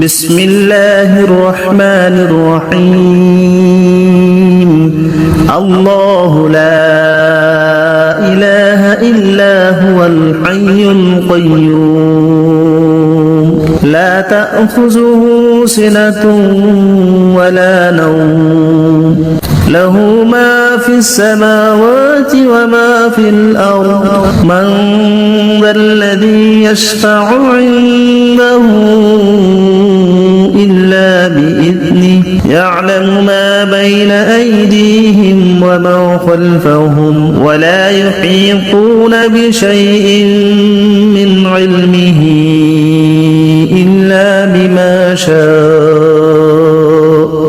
بسم الله الرحمن الرحيم الله لا إله إلا هو الحي القيوم لا تأخذه سنة ولا نوم له ما في السماوات وما في الأرض من ذا الذي يشفع عنده إلا بإذنه يعلم ما بين أيديهم وما خلفهم ولا يحيطون بشيء من علمه إلا بما شاء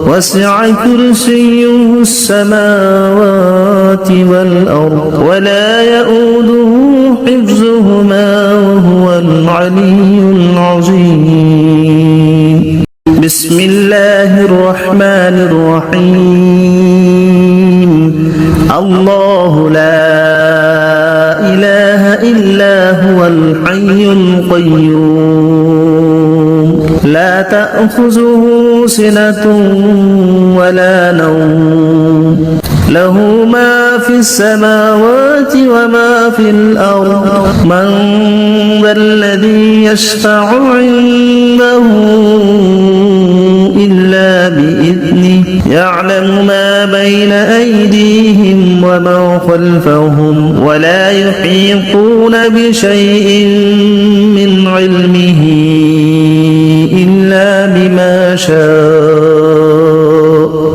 وسع كرسيه السماوات والأرض ولا يؤوده حفظهما وهو العلي العظيم بسم الله الرحمن الرحيم الله لا إله إلا هو الحي القيوم لا تأخذه سنة ولا نوم له ما في السماوات وما في الأرض من ذا الذي يشفع عنده إلا بإذنه يعلم ما بين أيديهم وما خلفهم ولا يحيطون بشيء من علمه إلا بما شاء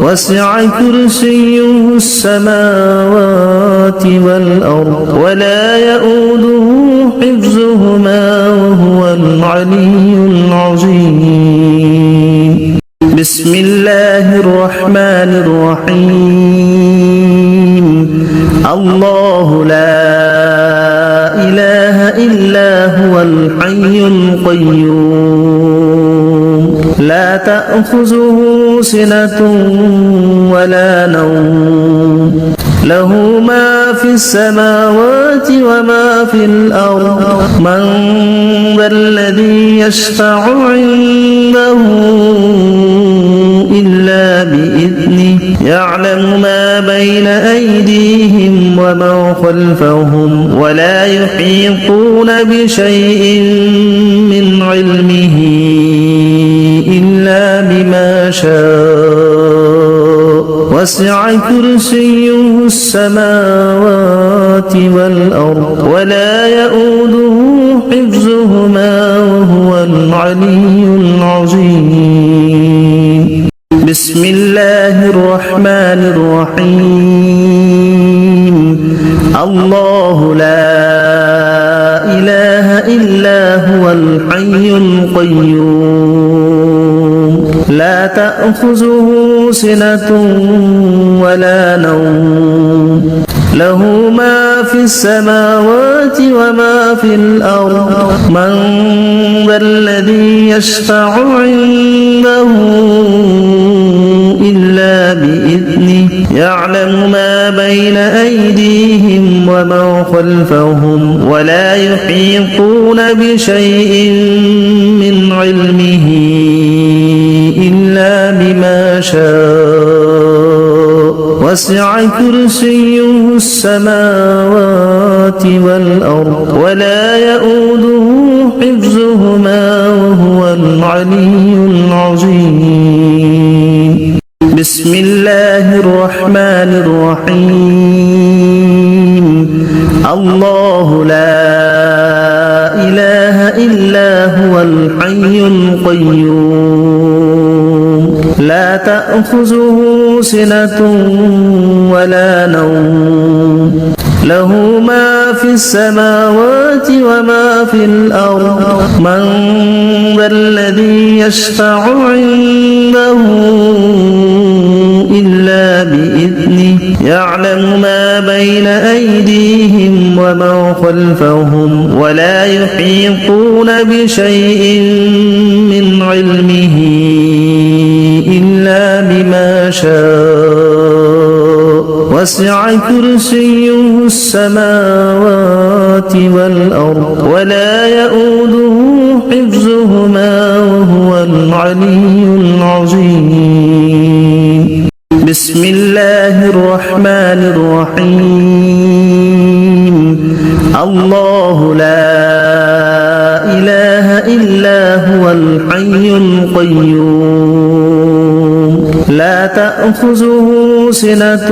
وسع كرسيه السماوات والأرض ولا يؤوده حفظهما وهو العلي العظيم بسم الله الرحمن الرحيم الله لا إله إلا هو الحي القيوم لا تأخذه سنة ولا نوم له ما في السماوات وما في الأرض من ذا الذي يشفع عنده إلا بإذنه يعلم ما بين أيديهم وما خلفهم ولا يحيطون بشيء من علمه إلا بما شاء وسع كرسيه السماوات والأرض ولا يؤوده حفظهما وهو العلي العظيم بسم الله الرحمن الرحيم الله لا إله إلا هو الحي القيوم لا تأخذه سنة ولا نوم له ما في السماوات وما في الأرض من ذا الذي يشفع عنده إلا بإذنه يعلم ما بين أيديهم وما خلفهم ولا يحيطون بشيء من علمه إلا بما شاء وسع كرسيه السماوات والأرض ولا يؤوده حفظهما وهو العلي العظيم بسم الله الرحمن الرحيم الله لا إله إلا هو الحي القيوم لا تأخذه سنة ولا نوم له ما في السماوات وما في الأرض من ذا الذي يشفع عنده إلا بإذنه يعلم ما بين أيديهم وما خلفهم ولا يحيطون بشيء من علمه إلا بما شاء وسع كرسيه السماوات والأرض ولا يؤوده حفظهما وهو العلي العظيم. بسم الله الرحمن الرحيم. الله لا إله إلا هو الحي القيوم لا تأخذه سنة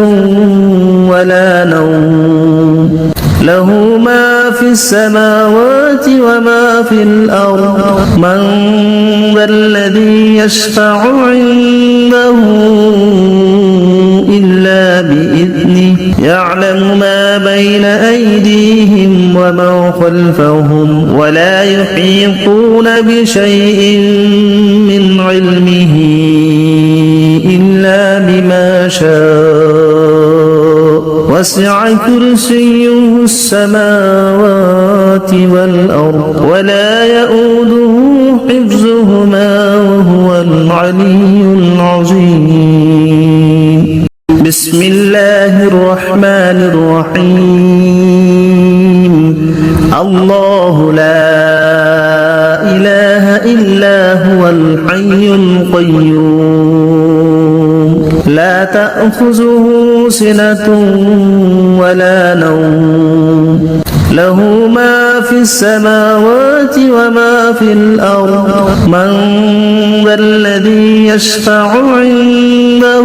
ولا نوم له ما في السماوات وما في الأرض من ذا الذي يشفع عنده إلا بإذنه يعلم ما بين أيديهم وما خلفهم ولا يحيطون بشيء من علمه إلا بما شاء وسع كرسيه السماوات والأرض ولا يؤوده حفظهما وهو العلي العظيم. بسم الله الرحمن الرحيم. الله لا إله إلا هو الحي القيوم لا تأخذه سنة ولا نوم له ما في السماوات وما في الأرض من ذا الذي يشفع عنده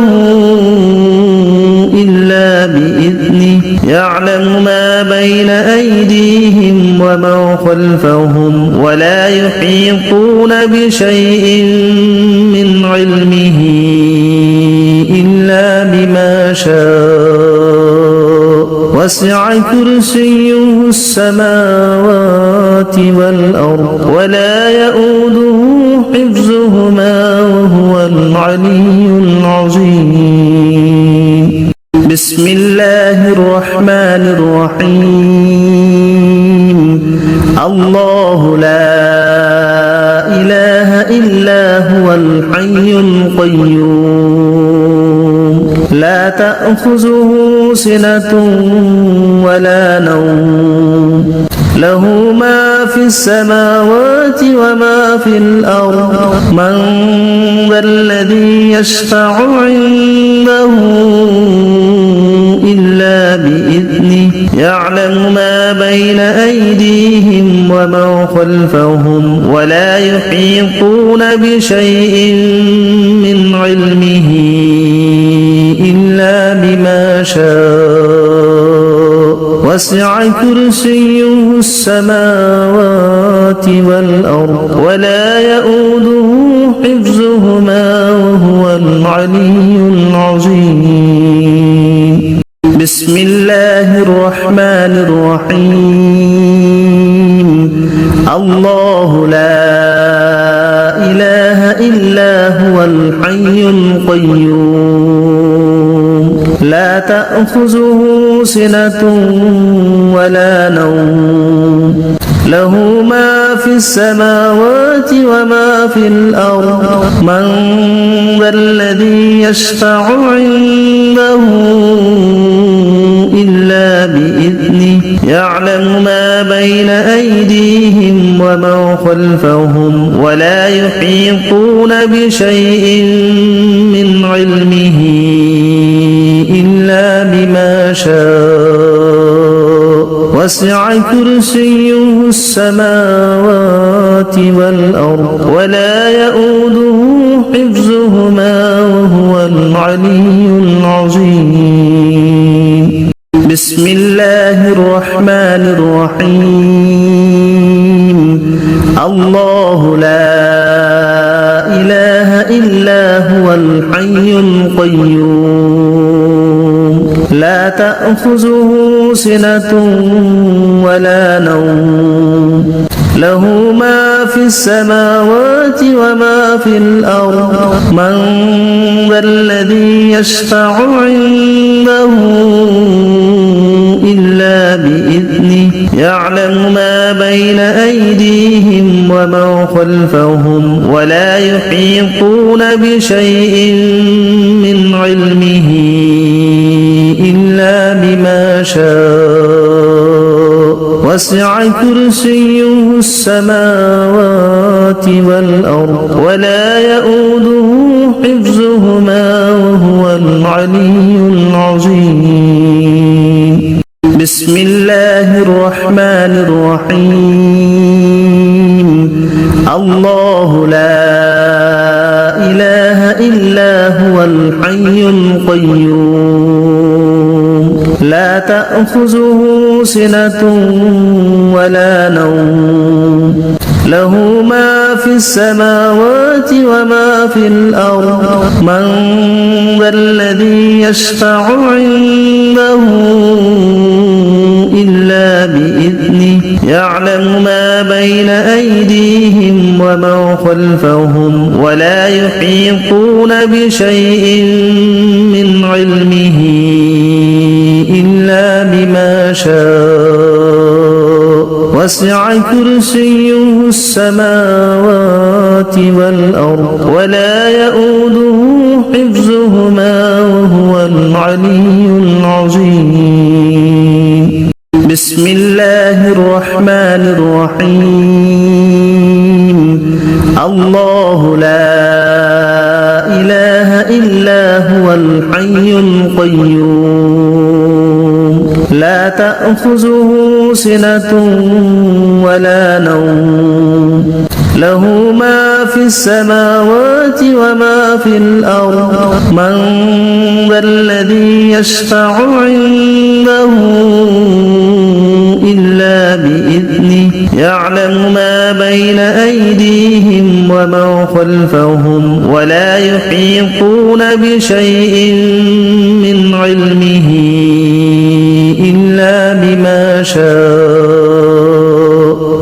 إلا بإذنه يعلم ما بين أيديهم وما خلفهم ولا يحيطون بشيء من علمه إلا بما شاء وسع كرسيه السماوات والأرض ولا يؤوده حفظهما وهو العلي العظيم. بسم الله الرحمن الرحيم. الله لا إله إلا هو الحي القيوم لا تأخذه سنة ولا نوم له ما في السماوات وما في الأرض من ذا الذي يشفع عنده إلا بإذنه يعلم ما بين أيديهم وما خلفهم ولا يحيطون بشيء من علمه إلا بما شاء وسع كرسيه السماوات والأرض ولا يؤوده حفظهما وهو العلي العظيم. بسم الله الرحمن الرحيم. الله لا إله إلا هو الحي القيوم لا تأخذه سنة ولا نوم له ما في السماوات وما في الأرض من ذا الذي يشفع عنده إلا بإذنه يعلم ما بين أيديهم وما خلفهم ولا يحيطون بشيء من علمه إلا بما شاء وسع كرسيه السماوات والأرض ولا يؤوده حفظهما وهو العلي العظيم. بسم الله الرحمن الرحيم. الله لا إله إلا هو الحي القيوم لا تأخذه سنة ولا نوم له ما في السماوات وما في الأرض من ذا الذي يشفع عنده إلا بإذنه يعلم ما بين أيديهم وما خلفهم ولا يحيطون بشيء من علمه إلا بما شاء وسع كرسيه السماوات والأرض ولا يؤوده حفظهما وهو العلي العظيم بسم الله الرحمن الرحيم الله لا إله إلا هو الحي القيوم لا تأخذه سنة ولا نوم له ما في السماوات وما في الأرض من ذا الذي يشفع عنده إلا بإذنه يعلم ما بين أيديهم وما خلفهم ولا يحيطون بشيء من علمه إلا بما شاء وسع كرسيه السماوات والأرض ولا يؤوده حفظهما وهو العلي العظيم بسم الله الرحمن الرحيم الله لا إله إلا هو الحي القيوم لا تأخذه سنة ولا نوم له ما في السماوات وما في الأرض من ذا الذي يشفع عنده إلا بإذنه يعلم ما بين أيديهم وما خلفهم ولا يحيطون بشيء من علمه إلا بما شاء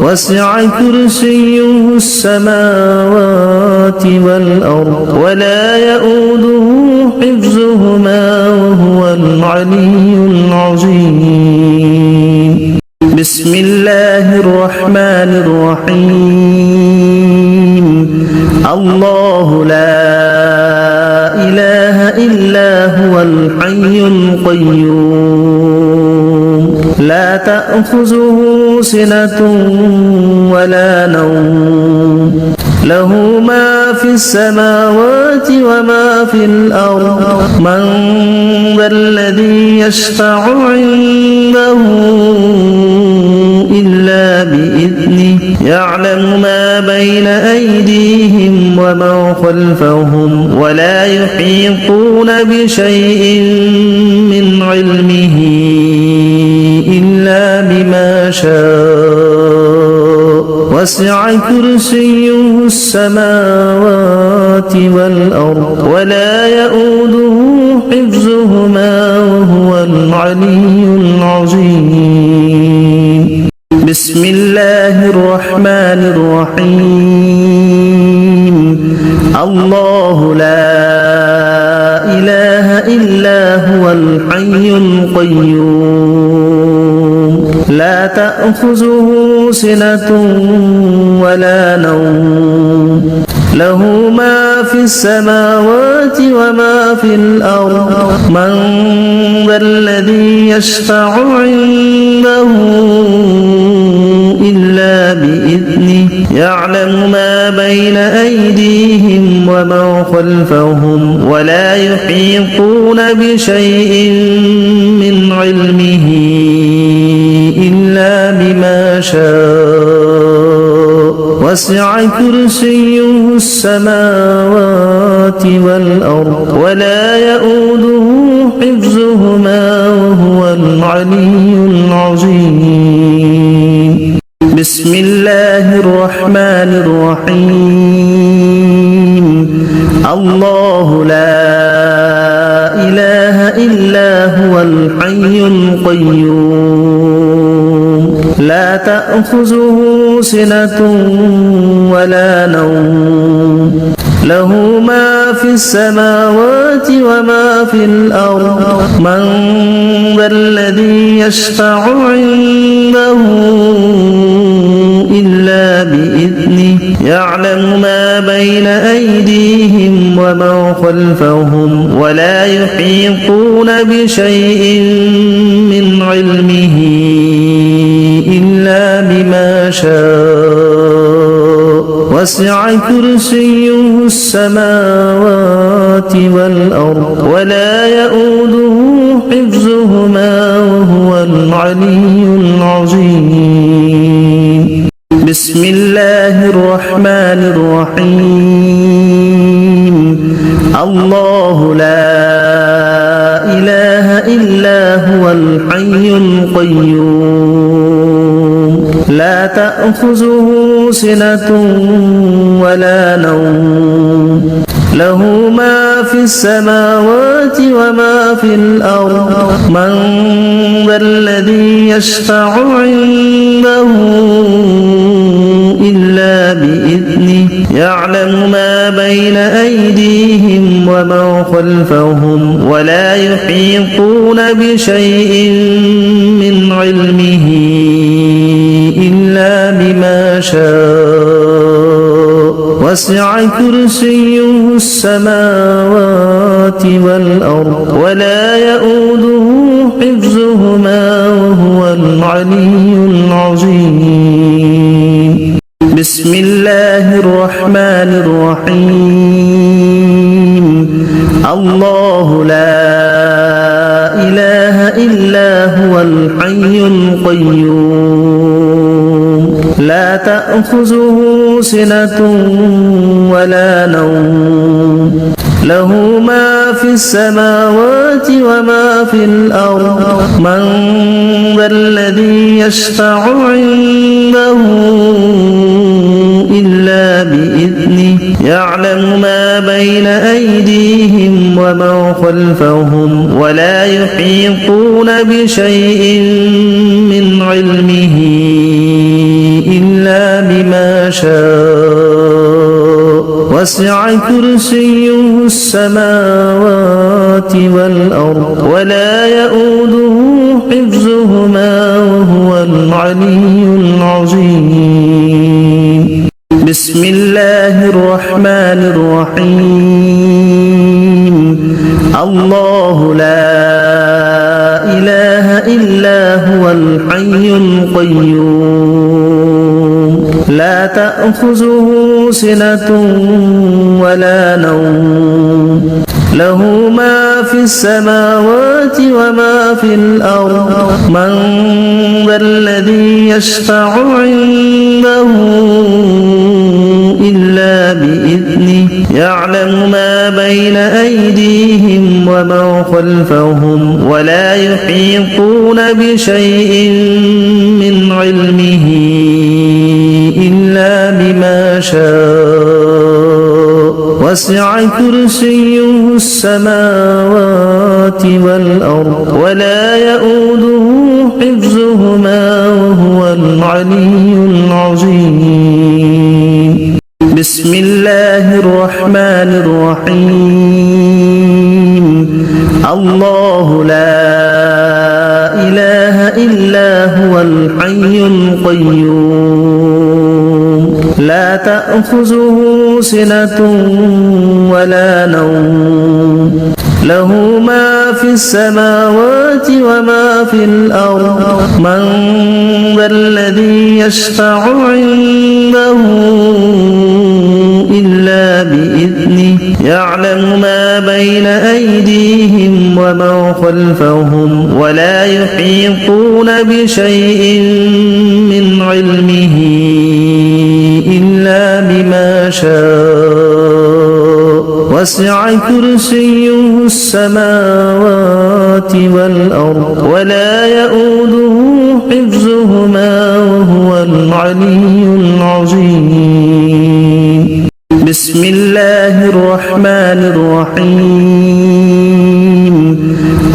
وسع كرسيه السماوات والأرض ولا يؤوده حفظهما وهو العلي العظيم بسم الله الرحمن الرحيم الله لا إله إلا هو الحي القيوم لا تأخذه سنة ولا نوم له ما في السماوات وما في الأرض من ذا الذي يشفع عنده إلا بإذنه يعلم ما بين أيديهم وما خلفهم ولا يحيطون بشيء من علمه إلا بما شاء وسع كرسيه السماوات والأرض ولا يؤوده حفظهما وهو العلي العظيم بسم الله الرحمن الرحيم الله لا إله إلا هو الحي القيوم لا تأخذه سنة ولا نوم له ما في السماوات وما في الأرض من ذا الذي يشفع عنده إلا بإذنه يعلم ما بين أيديهم وما خلفهم ولا يحيطون بشيء من علمه إلا بما شاء وسع كرسيه السماوات والأرض ولا يؤوده حفظهما وهو العلي العظيم بسم الله الرحمن الرحيم الله لا إله إلا هو الحي القيوم لا تأخذه سنة ولا نوم له ما في السماوات وما في الأرض من ذا الذي يشفع عنده إلا بإذنه يعلم ما بين أيديهم وما خلفهم ولا يحيطون بشيء من علمه إلا بما شاء وسع كرسيه السماوات والأرض ولا يؤوده حفظهما وهو العلي العظيم بسم الله الرحمن الرحيم الله لا إله إلا هو الحي القيوم لا تأخذه سنة ولا نوم له ما في السماوات وما في الأرض من ذا الذي يشفع عنده إلا بإذنه يعلم ما بين أيديهم وما خلفهم ولا يحيطون بشيء من علمه إلا بما شاء وسع كرسيه السماوات والأرض ولا يؤوده حفظهما وهو العلي العظيم بسم الله الرحمن الرحيم الله لا إله إلا هو الحي القيوم لا تأخذه سنة ولا نوم له ما في السماوات وما في الأرض من ذا الذي يشفع عنده إلا بإذنه يعلم ما بين أيديهم وما خلفهم ولا يحيطون بشيء من علمه إلا بما شاء وسع كرسيه السماوات والأرض ولا يؤوده حفظهما وهو العلي العظيم بسم الله الرحمن الرحيم الله لا إله إلا هو الحي القيوم لا تأخذه سنة ولا نوم له ما في السماوات وما في الأرض من ذا الذي يشفع عنده إلا بإذنه يعلم ما بين أيديهم وما خلفهم ولا يحيطون بشيء من علمه إلا بما شاء وسع كرسيه السماوات والأرض ولا يؤوده حفظهما وهو العلي العظيم بسم الله الرحمن الرحيم الله لا إله إلا هو الحي القيوم لا تأخذه سنة ولا نوم له ما في السماوات وما في الأرض من ذا الذي يشفع عنده إلا بإذنه يعلم ما بين أيديهم وما خلفهم ولا يحيطون بشيء من علمه إلا بما شاء وسع كرسيه السماوات والأرض ولا يؤوده حفظهما وهو العلي العظيم بسم الله الرحمن الرحيم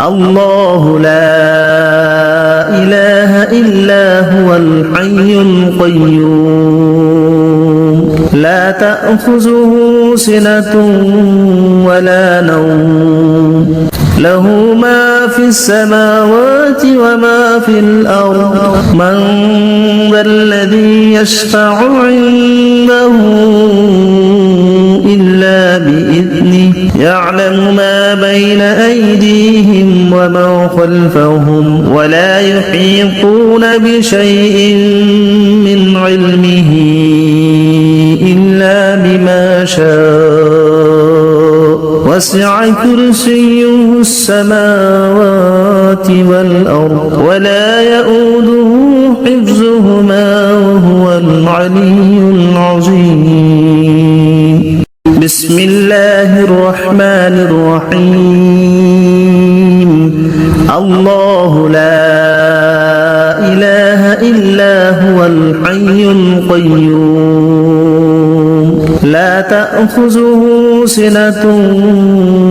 الله لا إله إلا هو الحي القيوم لا تأخذه سنة ولا نوم له ما في السماوات وما في الأرض من ذا الذي يشفع عنده إلا بإذنه يعلم ما بين أيديهم وما خلفهم ولا يحيطون بشيء من علمه إلا وسع كرسيه السماوات والأرض ولا يؤوده حفظهما وهو العلي العظيم بسم الله الرحمن الرحيم الله لا إله إلا هو الحي القيوم لا تأخذه سنة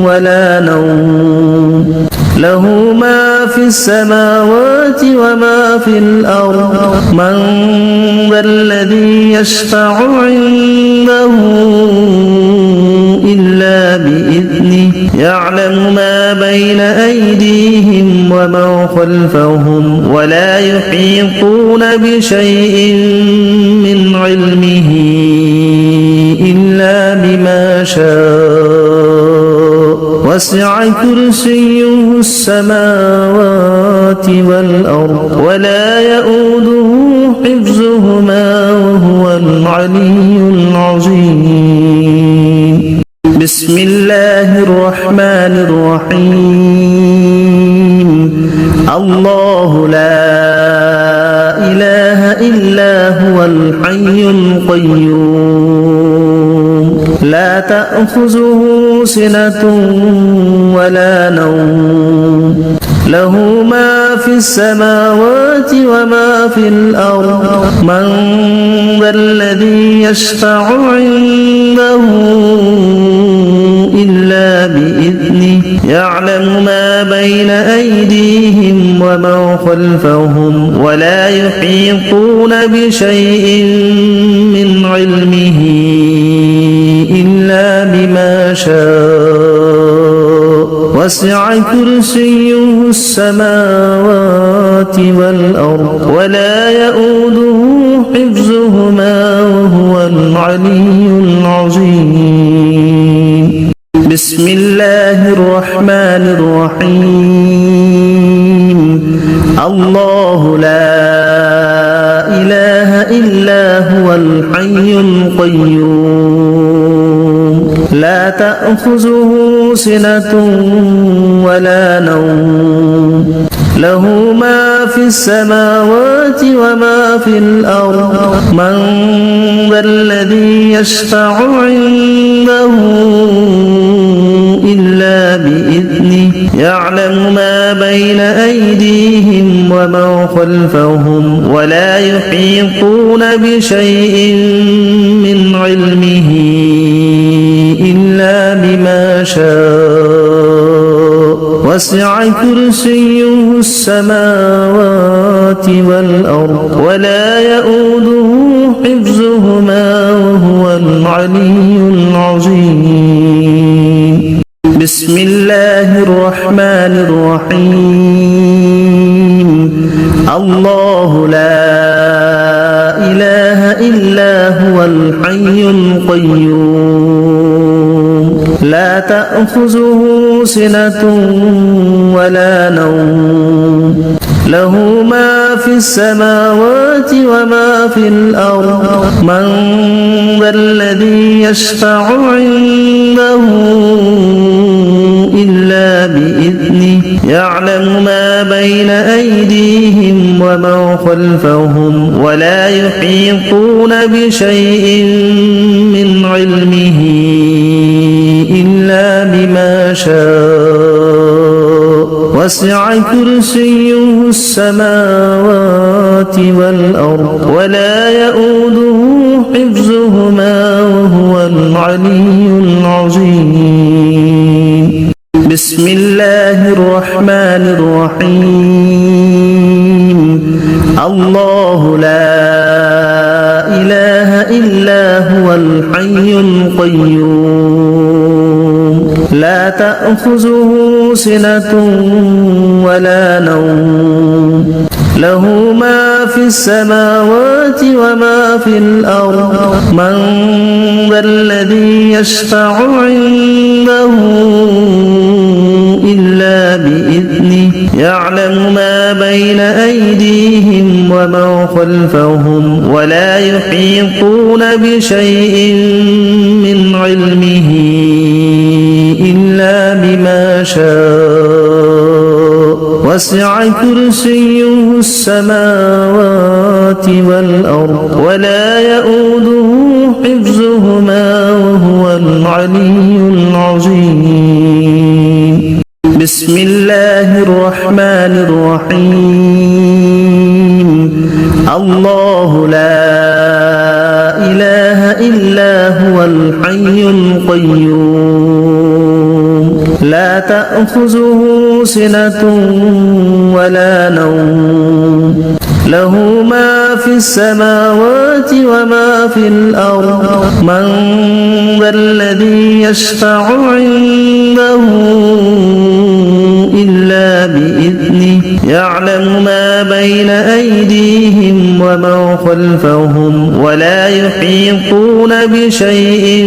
ولا نوم له ما في السماوات وما في الأرض من ذا الذي يشفع عنده إلا بإذنه يعلم ما بين أيديهم وما خلفهم ولا يحيطون بشيء من علمه إلا بما شاء وسع كرسيه السماوات والأرض ولا يؤوده حفظهما وهو العلي العظيم بسم الله الرحمن الرحيم الله لا إله إلا هو الحي القيوم لا تأخذه سنة ولا نوم له ما في السماوات وما في الأرض من ذا الذي يشفع عنده إلا بإذنه يعلم ما بين أيديهم وما خلفهم ولا يحيطون بشيء من علمه إلا بما شاء وسع كرسيه السماوات والأرض ولا يؤوده حفظهما وهو العلي العظيم بسم الله الرحمن الرحيم الله لا إله إلا هو الحي القيوم لا تأخذه سنة ولا نوم له ما في السماوات وما في الأرض من ذا الذي يشفع عنده إلا بإذنه يعلم ما بين أيديهم وما خلفهم ولا يحيطون بشيء من علمه إلا بما شاء وسع كرسيه السماوات والأرض ولا يؤوده حفظهما وهو العلي العظيم بسم الله الرحمن الرحيم الله لا إله إلا هو الحي القيوم لا تأخذه سنة ولا نوم له ما في السماوات وما في الأرض من ذا الذي يشفع عنده إلا بإذنه يعلم ما بين أيديهم وما خلفهم ولا يحيطون بشيء من علمه إلا بما شاء وسع كرسيه السماوات والأرض ولا يؤوده حفظهما وهو العلي العظيم بسم الله الرحمن الرحيم الله لا إله إلا هو الحي القيوم لا تأخذه سنة ولا نوم له ما في السماوات وما في الأرض من ذا الذي يشفع عنده إلا بإذنه يعلم ما بين أيديهم وما خلفهم ولا يحيطون بشيء من علمه إلا وسع كرسيه السماوات والأرض ولا يؤوده حفظهما وهو العلي العظيم بسم الله الرحمن الرحيم الله لا إله إلا هو الحي القيوم لا تأخذه سنة ولا نوم له ما في السماوات وما في الأرض من ذا الذي يشفع عنده إلا بإذنه يعلم ما بين أيديهم وما خلفهم ولا يحيطون بشيء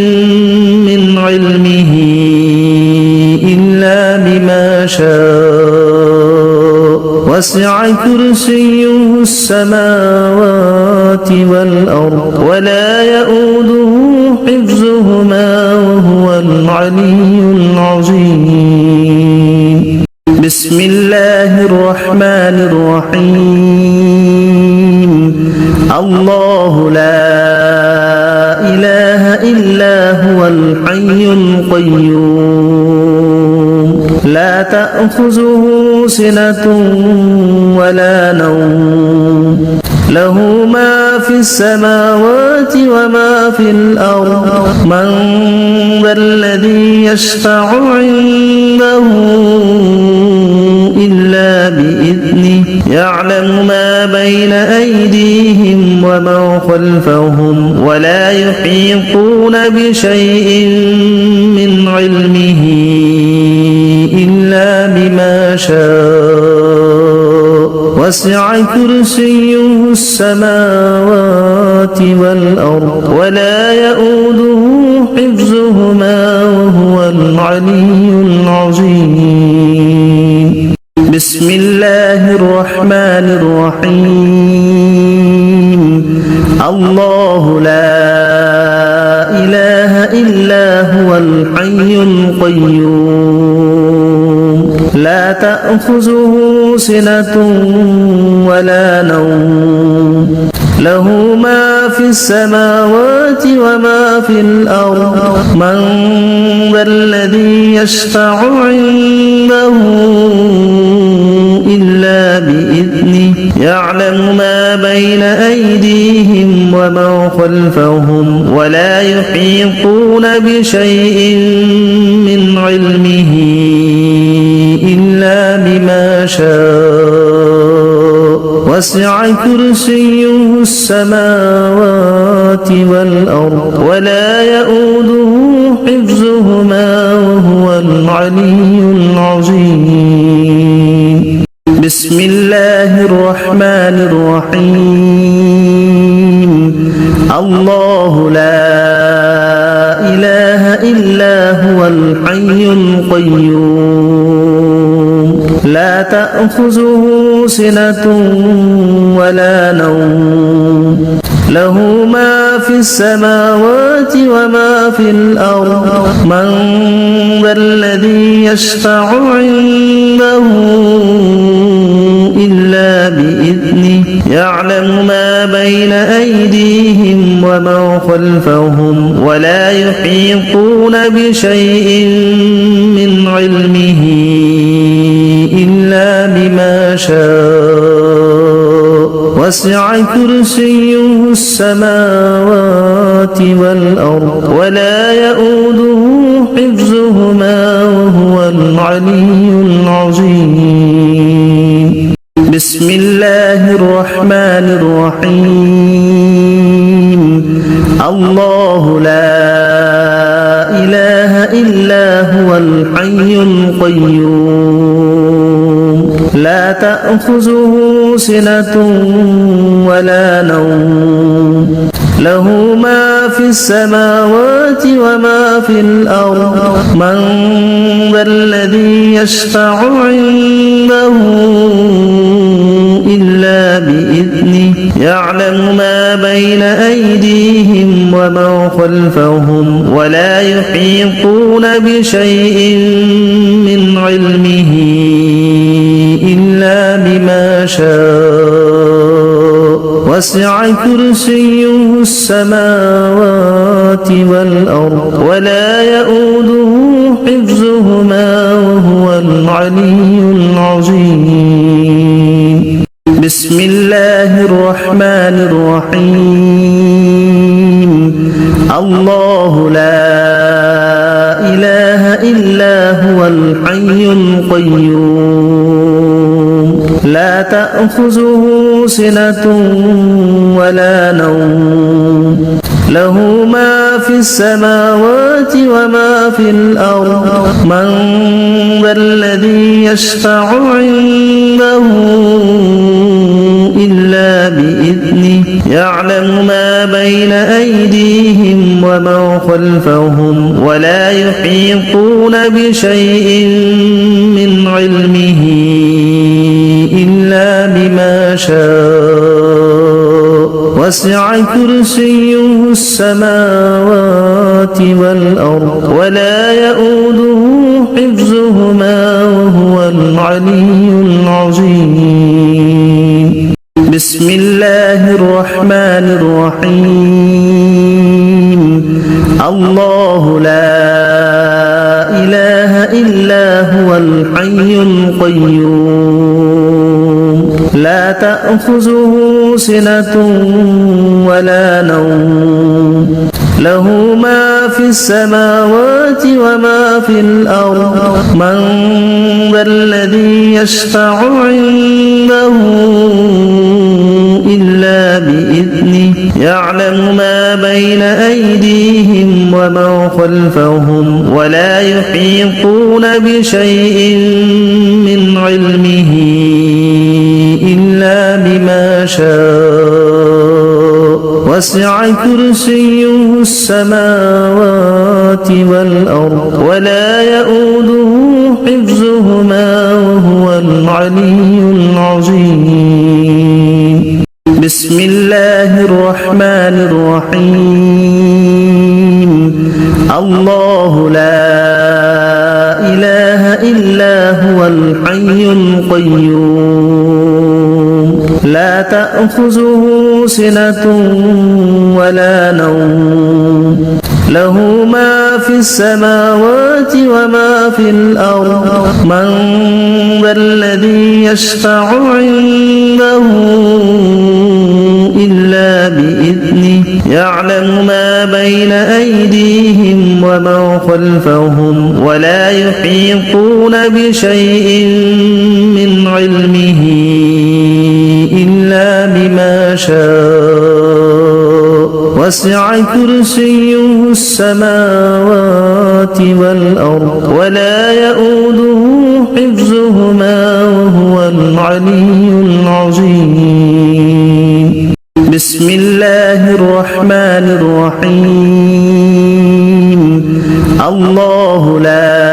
من علمه إلا بما شاء وسع كرسيه السماوات والأرض ولا يؤوده حفظهما وهو العلي العظيم بسم الله الرحمن الرحيم الله لا إله إلا هو الحي القيوم لا تأخذه سنة ولا نوم له ما في السماوات وما في الأرض من ذا الذي يشفع عنده إلا بإذنه يعلم ما بين أيديهم وما خلفهم ولا يحيطون بشيء من علمه إلا بما شاء وسع كرسيه السماوات والأرض ولا يؤوده حفظهما وهو العلي العظيم بسم الله الرحمن الرحيم الله لا إله إلا هو الحي القيوم لا تأخذه سنة ولا نوم له ما في السماوات وما في الأرض من ذا الذي يشفع عنده إلا بإذنه يعلم ما بين أيديهم وما خلفهم ولا يحيطون بشيء من علمه إلا بما شاء وسع كرسيه السماوات والأرض ولا يؤوده حفظهما وهو العلي العظيم بسم الله الرحمن الرحيم الله لا إله إلا هو الحي القيوم لا تأخذه سنة ولا نوم له ما في السماوات وما في الأرض من ذا الذي يشفع عنده إلا بإذنه يعلم ما بين أيديهم وما خلفهم ولا يحيطون بشيء من علمه إلا بما شاء وسع كرسيه السماوات والأرض ولا يؤوده حفظهما وهو العلي العظيم بسم الله الرحمن الرحيم الله لا إله إلا هو الحي القيوم لا تأخذه سنة ولا نوم له ما في السماوات وما في الأرض من ذا الذي يشفع عنده إلا بإذنه يعلم ما بين أيديهم وما خلفهم ولا يحيطون بشيء من علمه إلا بما شاء وسع كرسيه السماوات والأرض ولا يؤوده حفظهما وهو العلي العظيم بسم الله الرحمن الرحيم الله لا إله إلا هو الحي القيوم لا تأخذه سنة ولا نوم له ما في السماوات وما في الأرض من ذا الذي يشفع عنده إلا بإذنه يعلم ما بين أيديهم وما خلفهم ولا يحيطون بشيء من علمه إلا شاء وسع كرسيه السماوات والأرض ولا يؤوده حفظهما وهو العلي العظيم بسم الله الرحمن الرحيم الله لا إله إلا هو الحي القيوم لا تأخذه سنة ولا نوم له ما في السماوات وما في الأرض من ذا الذي يشفع عنده إلا بإذنه يعلم ما بين أيديهم وما خلفهم ولا يحيطون بشيء من علمه إلا بما شاء وسع كرسيه السماوات والأرض ولا يؤوده حفظهما وهو العلي العظيم بسم الله الرحمن الرحيم الله لا إله إلا هو الحي القيوم لا تأخذه سنة ولا نوم له ما في السماوات وما في الأرض من ذا الذي يشفع عنده إلا بإذنه يعلم ما بين أيديهم وما خلفهم ولا يحيطون بشيء من علمه إلا بما شاء وسع كرسيه السماوات والأرض ولا يؤوده حفظهما وهو العلي العظيم بسم الله الرحمن الرحيم الله لا إله إلا هو الحي القيوم لا تأخذه سنة ولا نوم له ما في السماوات وما في الأرض من ذا الذي يشفع عنده إلا بإذنه يعلم ما بين أيديهم وما خلفهم ولا يحيطون بشيء من علمه إلا بما شاء وسع كرسيه السماوات والأرض ولا يؤوده حفظهما وهو العلي العظيم بسم الله الرحمن الرحيم الله لا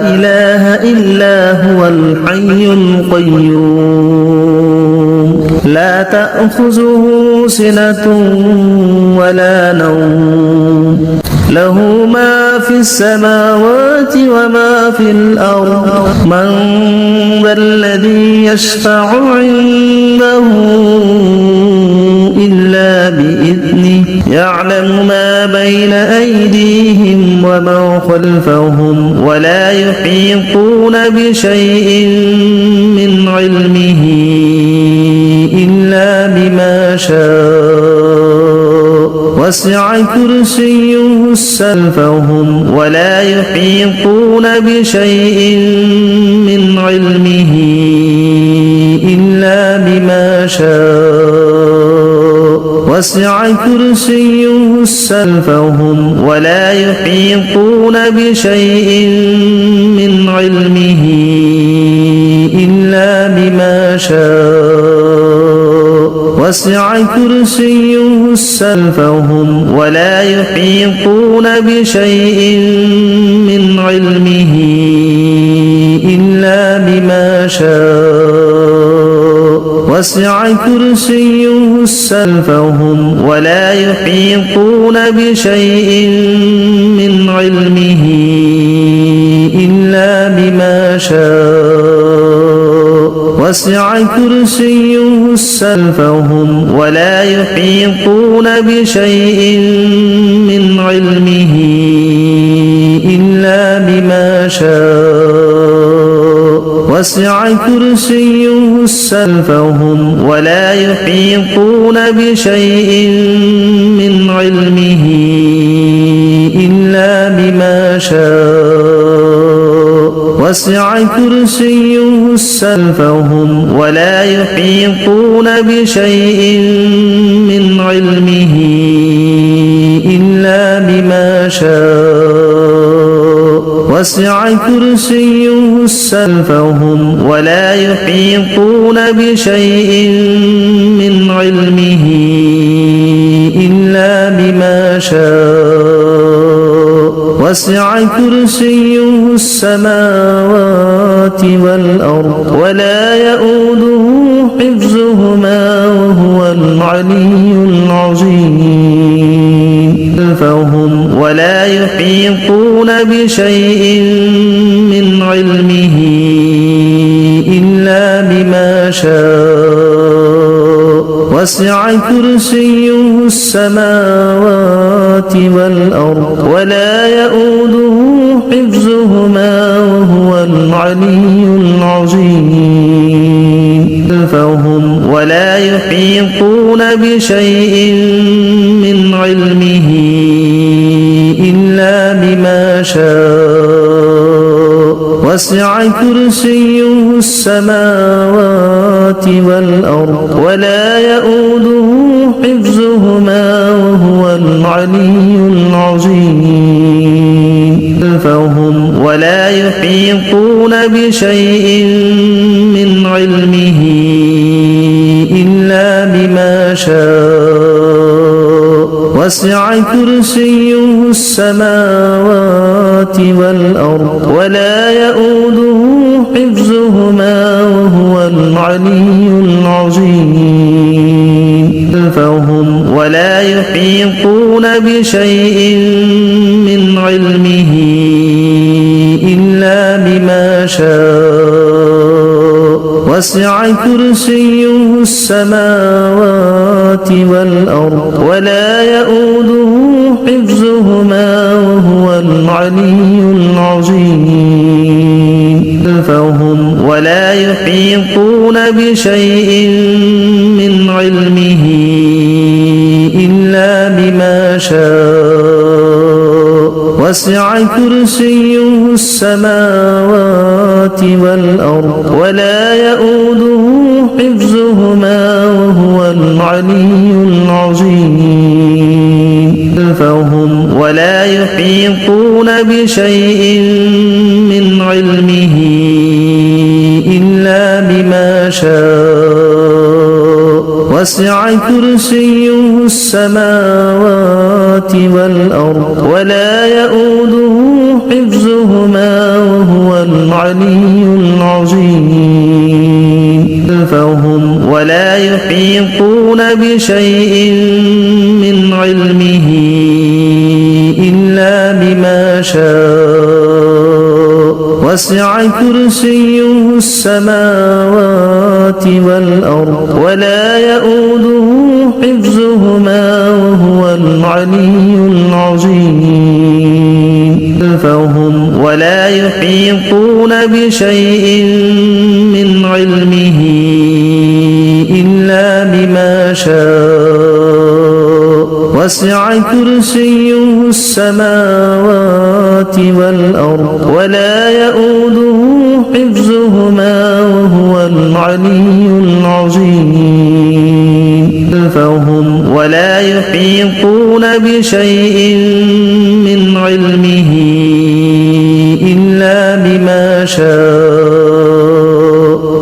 إله إلا هو الحي القيوم لا تأخذه سنة ولا نوم له ما في السماوات وما في الأرض من ذا الذي يشفع عنده إلا بإذنه يعلم ما بين أيديهم وما خلفهم ولا يحيطون بشيء من علمه إلا بما شاء وسع كرسيه السماوات ولا يحيطون بشيء من علمه إلا بما شاء وسع كرسيه السماوات ولا يحيطون بشيء من علمه إلا بما شاء وسع كرسيه السماوات ولا يحيطون بشيء من علمه إلا بما شاء وسع كرسيه السماوات ولا يحيطون بشيء من علمه إلا بما شاء وسع كرسيه السماوات ولا يحيطون بشيء من علمه إلا بما شاء وسع كرسيه السماوات ولا يحيطون بشيء من علمه إلا بما شاء وسع كرسيه السماوات ولا يحيطون بشيء من علمه إلا بما شاء وسع كرسيه السماوات ولا يحيطون بشيء من علمه إلا بما شاء وسع كرسيه السماوات والأرض ولا يؤوده حفظهما وهو العلي العظيم ولا يحيطون بشيء من علمه إلا بما شاء وسع كرسيه السماوات والأرض ولا يؤوده حفظهما وهو العلي العظيم ولا يحيطون بشيء من علمه إلا بما شاء وسع كرسيه السماوات والأرض ولا يؤوده حفظهما وهو العلي العظيم ولا يحيطون بشيء من علمه إلا بما شاء وسع كرسيه السماوات والأرض ولا يؤوده حفظهما وهو العلي العظيم ولا يحيطون بشيء من علمه إلا بما شاء وسع كرسيه السماوات والأرض ولا يؤوده حفظهما وهو العلي العظيم ولا يحيطون بشيء من علمه إلا بما شاء وسع كرسيه السماوات والأرض ولا يؤوده حفظهما وهو العلي العظيم ولا يحيطون بشيء من علمه إلا بما شاء وسع كرسيه السماوات والأرض ولا يؤوده حفظهما وهو العلي العظيم ولا يحيطون بشيء من علمه إلا بما شاء وسع كرسيه السماوات والأرض ولا يؤوده حفظهما وهو العلي العظيم ولا يحيطون بشيء من علمه إلا بما شاء وسع كرسيه السماوات والأرض ولا يؤوده حفظهما وهو العلي العظيم ولا يحيطون بشيء من علمه إلا بما شاء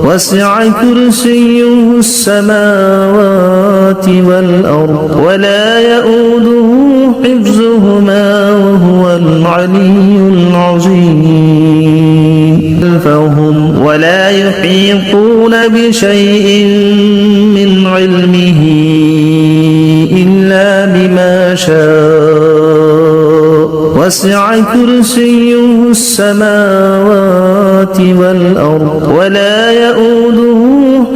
وسع كرسيه السماوات والأرض ولا يؤوده حفظهما وهو العلي العظيم ولا يحيطون بشيء من علمه إلا بما شاء وسع كرسيه السماوات والأرض ولا يؤوده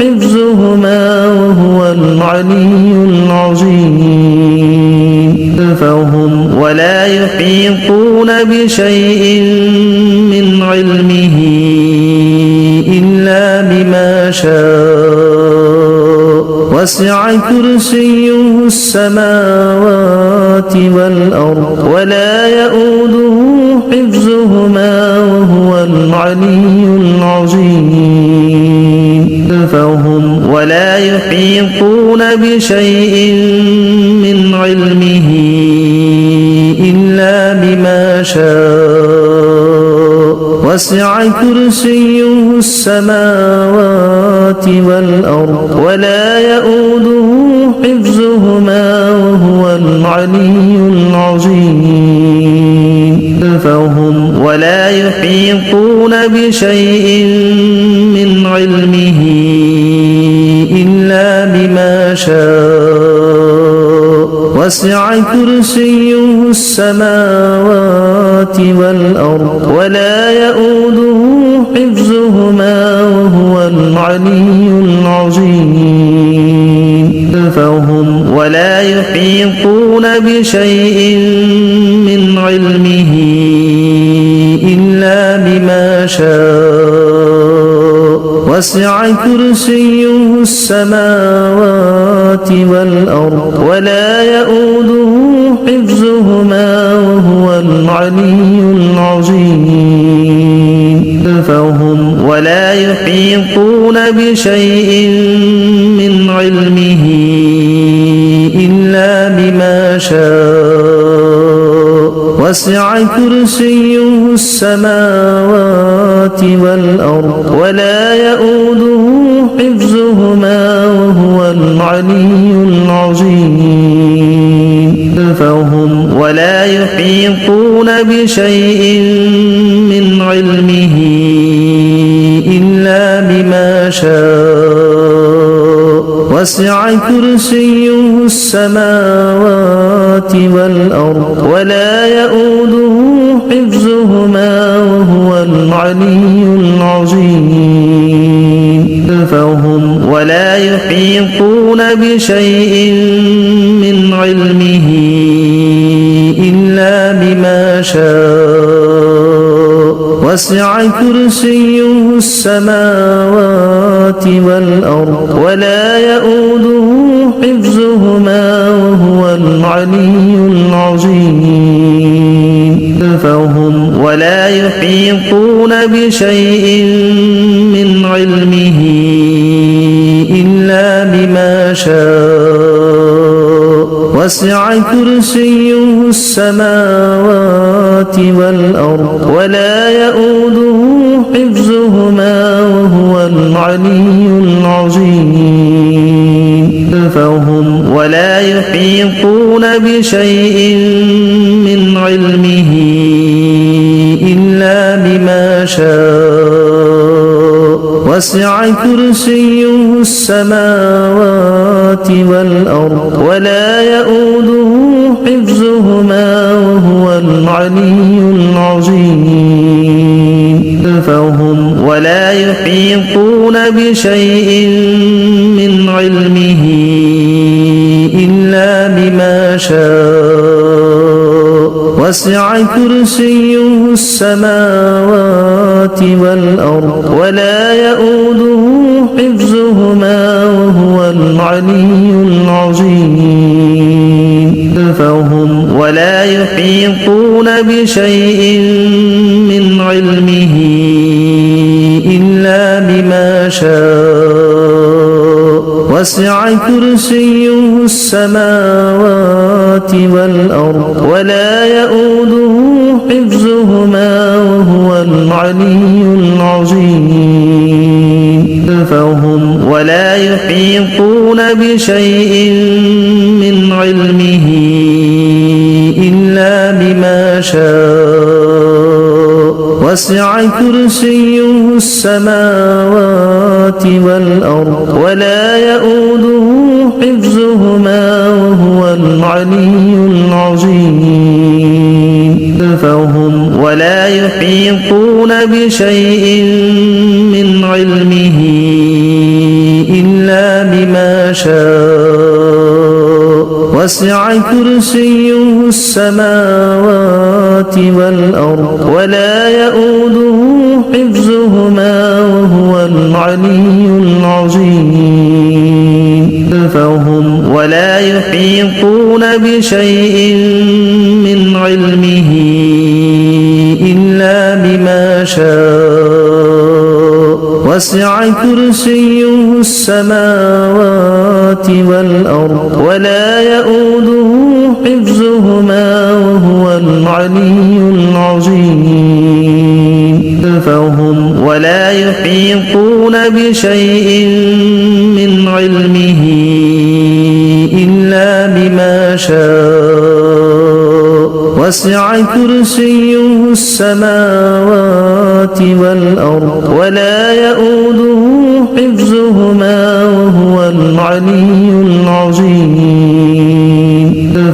حفظهما وهو العلي العظيم فهم ولا يحيطون بشيء من علمه إلا بما شاء وسع كرسيه السماوات والأرض ولا يؤوده حفظهما وهو العلي العظيم فهم ولا يحيطون بشيء من علمه إلا بما شاء وسع كرسيه السماوات والأرض ولا يؤوده حفظهما وهو العلي العظيم فهم ولا يحيطون بشيء من علمه إلا بما شاء وسع كرسيه السماوات والأرض ولا يؤوده حفظهما وهو العلي العظيم فهم ولا يحيطون بشيء من علمه إلا بما شاء وسع كرسيه السماوات والأرض ولا يؤوده حفظهما وهو العلي العظيم فهم ولا يحيطون بشيء من علمه إلا بما شاء وسع كرسيه السماوات والأرض ولا يؤوده حفظهما وهو العلي العظيم فهم ولا يحيطون بشيء من علمه إلا بما شاء وسع كرسيه السماوات والأرض ولا يؤوده حفظهما وهو العلي العظيم فهم ولا يحيطون بشيء من علمه إلا بما شاء وسع كرسيه السماوات والأرض ولا يؤوده حفظهما وهو العلي العظيم فهم ولا يحيطون بشيء من علمه إلا بما شاء وسع كرسيه السماوات والأرض ولا يؤوده حفظهما وهو العلي العظيم فهم ولا يحيطون بشيء من علمه إلا بما شاء وسع كرسيه السماوات والأرض ولا يؤوده حفظهما وهو العلي العظيم فهم ولا يحيطون بشيء من علمه إلا بما شاء وسع كرسيه السماوات والأرض ولا يؤوده حفظهما وهو العلي العظيم فهم ولا يحيطون بشيء من علمه إلا بما شاء وسع كرسيه السماوات والأرض ولا يؤوده حفظهما وهو العلي العظيم فهم ولا يحيطون بشيء من علمه إلا بما شاء وسع كرسيه السماوات والأرض ولا يؤوده حفظهما وهو العلي العظيم فهم ولا يحيطون بشيء من علمه إلا بما شاء وسع كرسيه السماوات والأرض ولا يؤوده حفظهما وهو العلي العظيم فهم ولا يحيطون بشيء من علمه إلا بما شاء وسع كرسيه السماوات والأرض ولا يؤوده حفظهما وهو العلي العظيم فهم ولا يحيطون بشيء من علمه إلا بما شاء وسع كرسيه السماوات والأرض ولا يؤوده حفظهما وهو العلي العظيم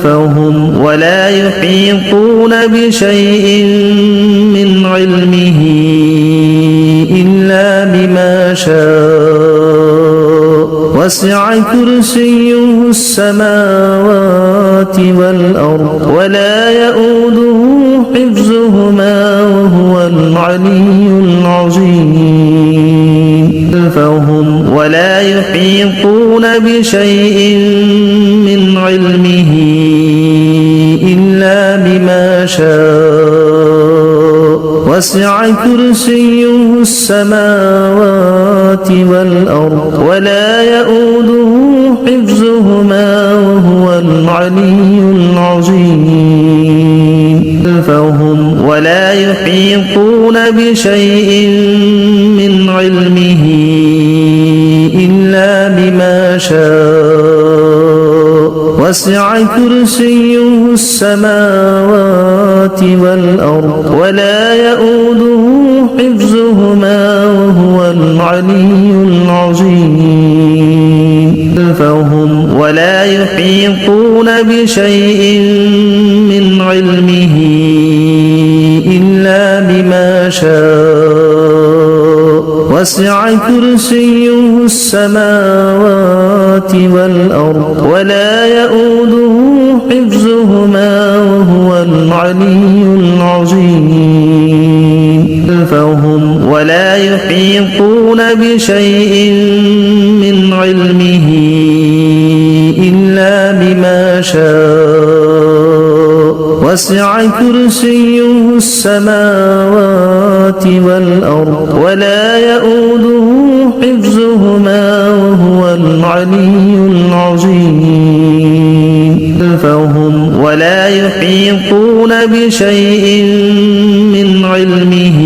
فهم ولا يحيطون بشيء من علمه إلا بما شاء وسع كرسيه السماوات والأرض ولا يؤوده حفظهما وهو العلي العظيم فهم ولا يحيطون بشيء من علمه إلا بما شاء وسع كرسيه السماوات والأرض ولا يؤوده حفظهما وهو العلي العظيم فهم ولا يحيطون بشيء من علمه إلا بما شاء وسع كرسيه السماوات والأرض ولا يؤوده حفظهما وهو العلي العظيم فهم ولا يحيطون بشيء من علمه إلا بما شاء وسع كرسيه السماوات والأرض ولا يؤوده حفظهما وهو العلي العظيم فهم ولا يحيطون بشيء من علمه إلا بما شاء وسع كرسيه السماوات والأرض ولا يؤوده حفظهما وهو العلي العظيم فهم ولا يحيطون بشيء من علمه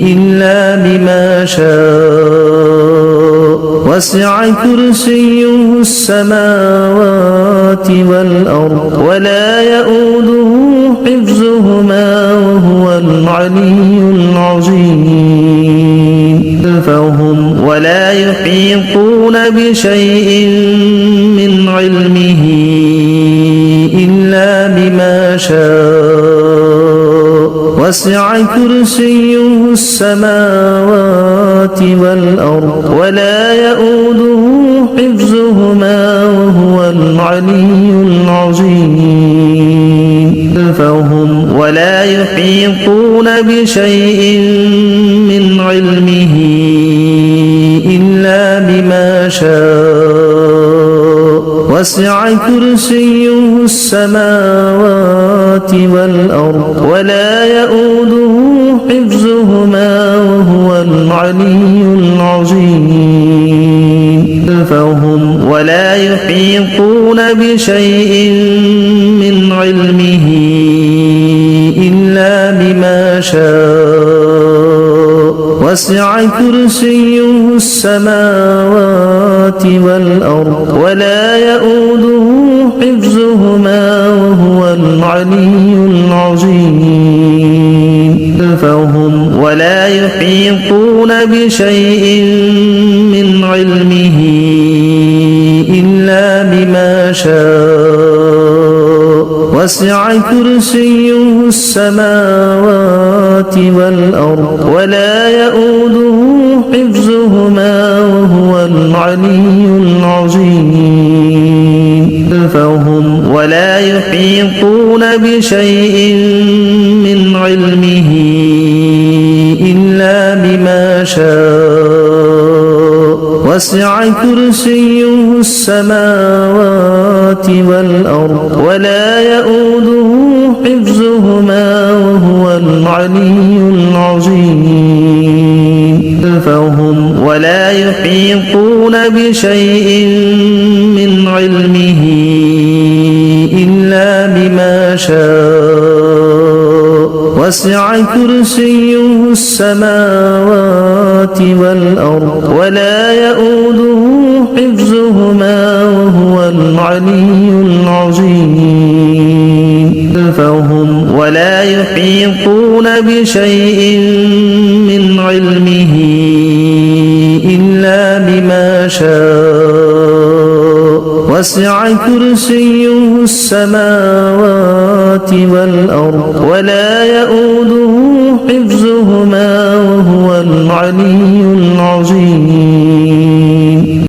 إلا بما شاء وسع كرسيه السماوات والأرض ولا يؤوده حفظهما وهو العلي العظيم فهم ولا يحيطون بشيء من علمه إلا بما شاء وسع كرسيه السماوات والأرض ولا يؤوده حفظهما وهو العلي العظيم فهم ولا يحيطون بشيء من علمه إلا بما شاء وسع كرسيه السماوات والأرض ولا يؤوده حفظهما وهو العلي العظيم فهم ولا يحيطون بشيء من علمه إلا بما شاء وسع كرسيه السماوات والأرض ولا يؤوده حفظهما وهو العلي العظيم فهم ولا يحيطون بشيء من علمه إلا بما شاء وسع كرسيه السماوات والأرض ولا يؤوده حفظهما وهو العلي العظيم فهم ولا يحيطون بشيء من علمه إلا بما شاء وسع كرسيه السماوات والأرض ولا يؤوده حفظهما وهو العلي العظيم فهم ولا يحيطون بشيء من علمه إلا بما شاء وسع كرسيه السماوات والأرض ولا يؤوده حفظهما وهو العلي العظيم فهم ولا يحيطون بشيء من علمه إلا بما شاء وسع كرسيه السماوات والأرض ولا يؤوده حفظهما وهو العلي